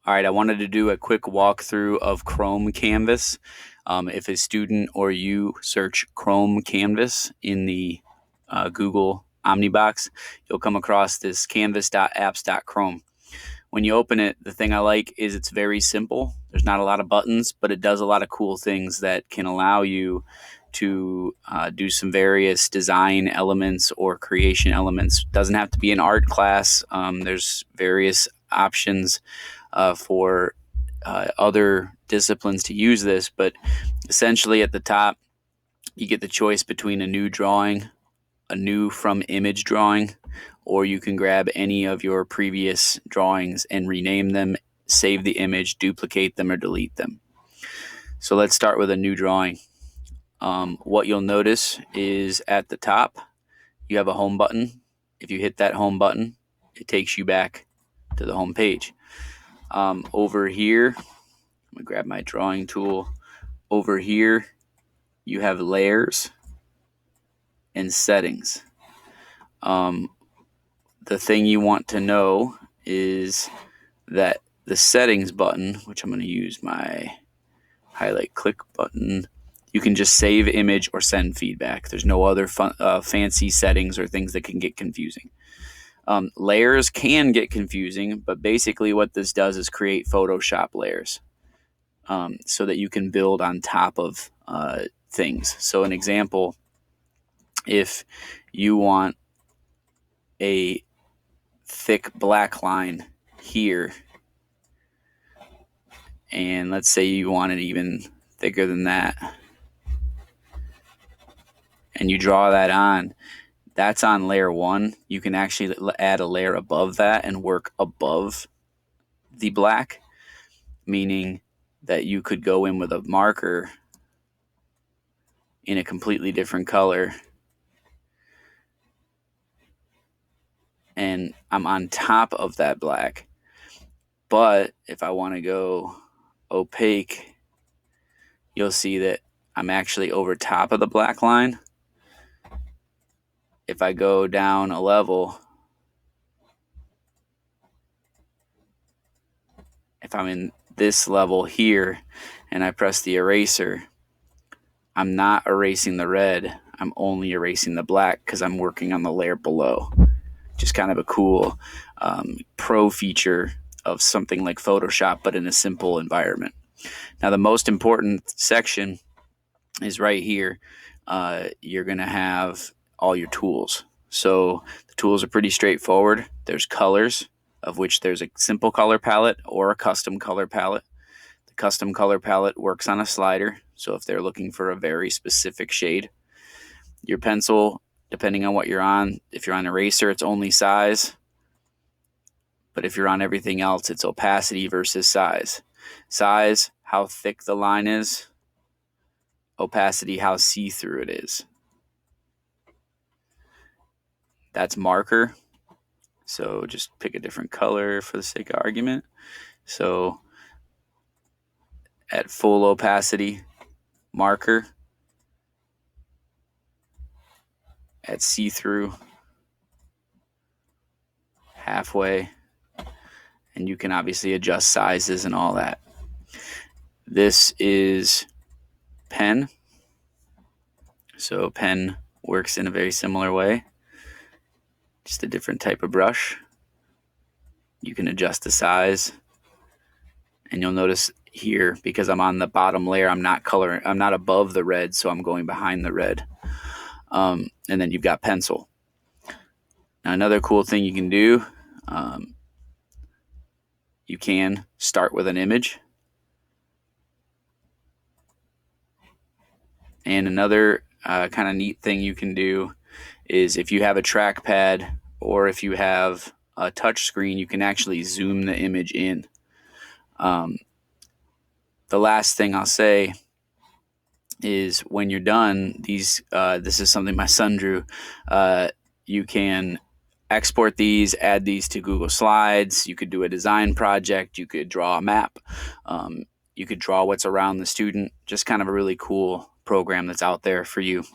All right, I wanted to do a quick walkthrough of Chrome Canvas. If a student or you search Chrome Canvas in the Google Omnibox, you'll come across this canvas.apps.chrome. When you open it, the thing I like is it's very simple. There's not a lot of buttons, but it does a lot of cool things that can allow you to do some various design elements or creation elements. Doesn't have to be an art class. There's various options for other disciplines to use this, but essentially at the top, you get the choice between a new drawing, a new from image drawing, or you can grab any of your previous drawings and rename them, save the image, duplicate them, or delete them. So let's start with a new drawing. What you'll notice is at the top, you have a home button. If you hit that home button, it takes you back to the home page. Over here, I'm gonna grab my drawing tool. Over here, you have layers and settings. The thing you want to know is that the settings button, which I'm going to use my highlight click button, you can just save image or send feedback. There's no other fancy settings or things that can get confusing. Layers can get confusing, but basically what this does is create Photoshop layers so that you can build on top of things. So an example, if you want a thick black line here, and let's say you want it even thicker than that, and you draw that on, that's on layer 1. You can actually add a layer above that and work above the black, meaning that you could go in with a marker in a completely different color, and I'm on top of that black. But if I want to go opaque, you'll see that I'm actually over top of the black line. If I go down a level, if I'm in this level here and I press the eraser, I'm not erasing the red, I'm only erasing the black because I'm working on the layer below. Just kind of a cool pro feature of something like Photoshop, but in a simple environment. Now, the most important section is right here. You're going to have all your tools. So the tools are pretty straightforward. There's colors, of which there's a simple color palette or a custom color palette. The custom color palette works on a slider, so if they're looking for a very specific shade. Your pencil, depending on what you're on, if you're on eraser, it's only size. But if you're on everything else, it's opacity versus size. Size, how thick the line is. Opacity, how see-through it is. That's marker. So just pick a different color for the sake of argument. So at full opacity, marker. At see-through, halfway. And you can obviously adjust sizes and all that. This is pen. So pen works in a very similar way. Just a different type of brush. You can adjust the size. And you'll notice here, because I'm on the bottom layer, I'm not above the red, so I'm going behind the red. And then you've got pencil. Now, another cool thing you can do, you can start with an image. And another kind of neat thing you can do is if you have a trackpad or if you have a touch screen, you can actually zoom the image in. The last thing I'll say is when you're done, this is something my son drew. You can export these, add these to Google Slides. You could do a design project. You could draw a map. You could draw what's around the student. Just kind of a really cool program that's out there for you.